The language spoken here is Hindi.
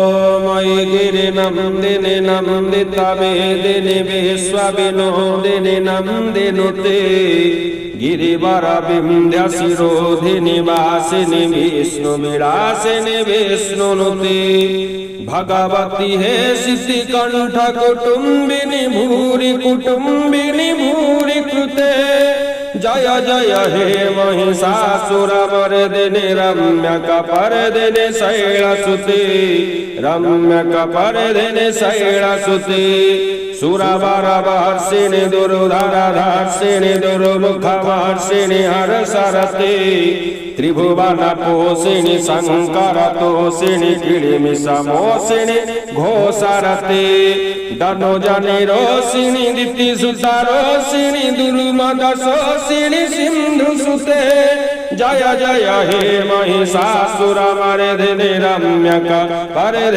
मयगिरि नन्दिनि नन्दितमेदिनि विश्वविनोदिनि नन्दिनुते गिरिवरविन्ध्यशिरोधिनि वासिनि विष्णुविलासिनि विष्णुनुते भगवती हे शिशिकण्ठ कुटुम्बिनि भूरि कुटुम्बिनि भूरि कृते जय जय हे महिषासुरमर्दिनि रम्यकपर्दिनि शैलसुते रम्यकपर्दिनि शैलसुते सुरवरवर्षिणि दुर्धरधर्षिणि दुर्मुखवर्षिणि हर्षरते त्रिभुवनपोषिणि शङ्करतोषिणि किलिमिषमोषिणि घोषरते दनुजनिरोषिणि दितिसुतरोषिणि दुर्मदशोषिणि सिन्धुसुते जय जय हे महिषासुरमर्दिनि रम्यकपर्दिनि